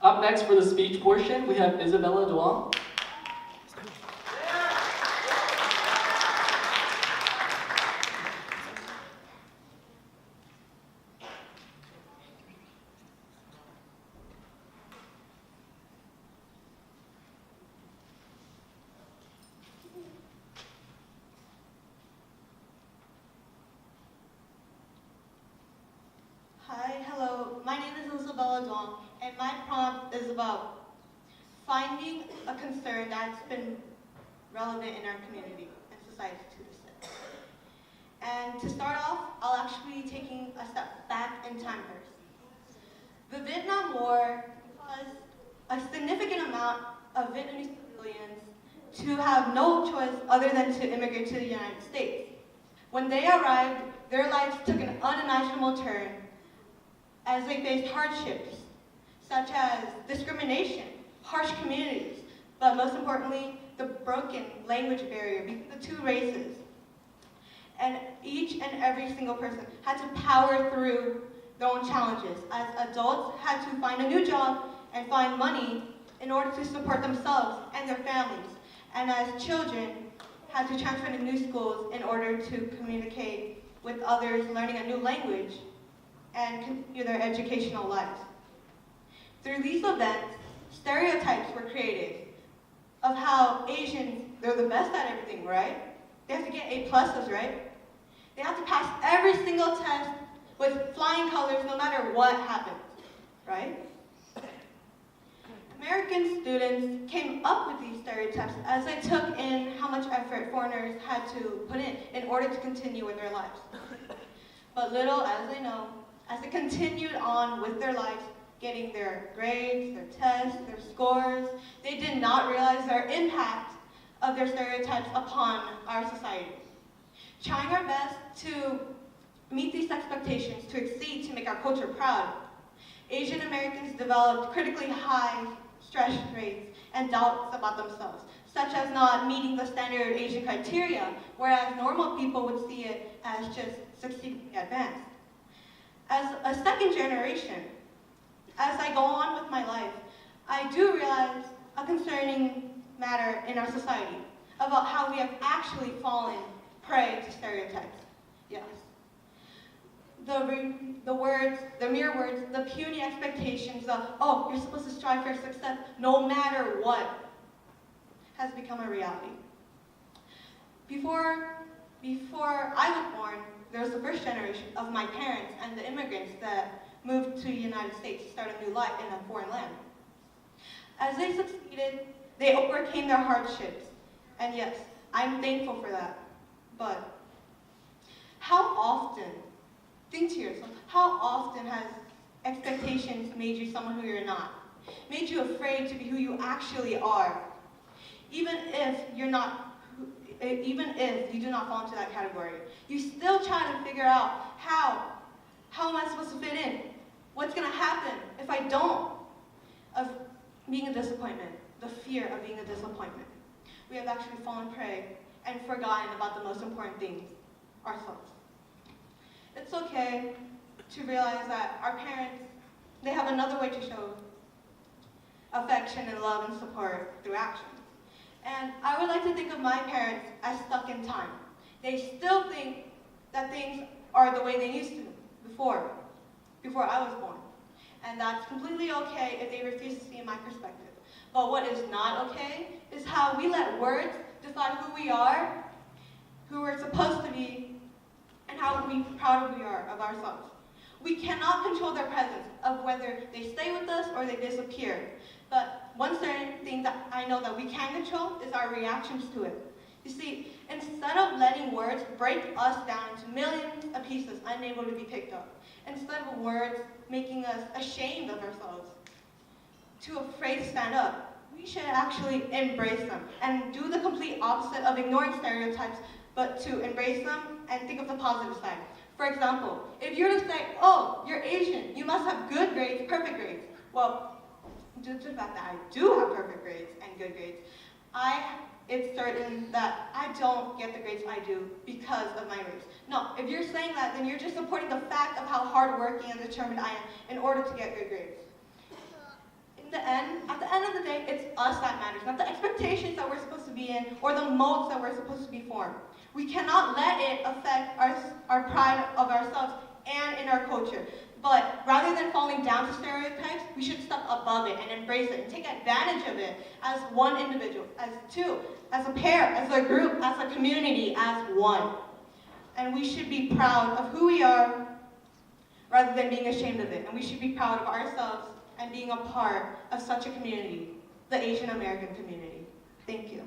Up next for the speech portion, we have Isabella Duong. Hi, hello. My name is Isabella Duong, and my prompt is about finding a concern that's been relevant in our community and society to this day. And to start off, I'll actually be taking a step back in time first. The Vietnam War caused a significant amount of Vietnamese civilians to have no choice other than to immigrate to the United States. When they arrived, their lives took an unimaginable turn as they faced hardships such as discrimination, harsh communities, but most importantly, the broken language barrier between the two races. And each and every single person had to power through their own challenges. As adults had to find a new job and find money in order to support themselves and their families. And as children, had to transfer to new schools in order to communicate with others, learning a new language, and continue their educational lives. Through these events, stereotypes were created of how Asians, they're the best at everything, right? They have to get A pluses, right? They have to pass every single test with flying colors no matter what happens, right? American students came up with these stereotypes as they took in how much effort foreigners had to put in order to continue with their lives. But little as they know, as they continued on with their lives, getting their grades, their tests, their scores, they did not realize their impact of their stereotypes upon our society. Trying our best to meet these expectations, to exceed, to make our culture proud, Asian Americans developed critically high stress rates and doubts about themselves, such as not meeting the standard Asian criteria, whereas normal people would see it as just succeeding advanced. As a second generation, as I go on with my life, I do realize a concerning matter in our society about how we have actually fallen prey to stereotypes. Yes. The mere words, the puny expectations of, oh, you're supposed to strive for success no matter what, has become a reality. Before I was born, there was the first generation of my parents and the immigrants that moved to the United States to start a new life in a foreign land. As they succeeded, they overcame their hardships. And yes, I'm thankful for that. But how often, think to yourself, how often has expectations made you someone who you're not? Made you afraid to be who you actually are? Even if you do not fall into that category, you still try to figure out how am I supposed to fit in? What's going to happen if I don't? Of being a disappointment, the fear of being a disappointment. We have actually fallen prey and forgotten about the most important things, ourselves. It's okay to realize that our parents, they have another way to show affection and love and support through action. And I would like to think of my parents as stuck in time. They still think that things are the way they used to before I was born. And that's completely okay if they refuse to see my perspective. But what is not okay is how we let words define who we are, who we're supposed to be, and how proud we are of ourselves. We cannot control their presence, of whether they stay with us or they disappear. But one certain thing that I know that we can control is our reactions to it. You see, instead of letting words break us down into millions of pieces unable to be picked up, instead of words making us ashamed of ourselves, too afraid to stand up, we should actually embrace them and do the complete opposite of ignoring stereotypes, but to embrace them and think of the positive side. For example, if you're to say, oh, you're Asian, you must have good grades, perfect grades. Well, due to the fact that I do have perfect grades and good grades, it's certain that I don't get the grades I do because of my race. No, if you're saying that, then you're just supporting the fact of how hardworking and determined I am in order to get good grades. at the end of the day, it's us that matters, not the expectations that we're supposed to be in or the molds that we're supposed to be formed. We cannot let it affect our pride of ourselves and in our culture. But rather than falling down to stereotypes, we should step above it and embrace it and take advantage of it as one individual, as two, as a pair, as a group, as a community, as one. And we should be proud of who we are rather than being ashamed of it. And we should be proud of ourselves and being a part of such a community, the Asian American community. Thank you.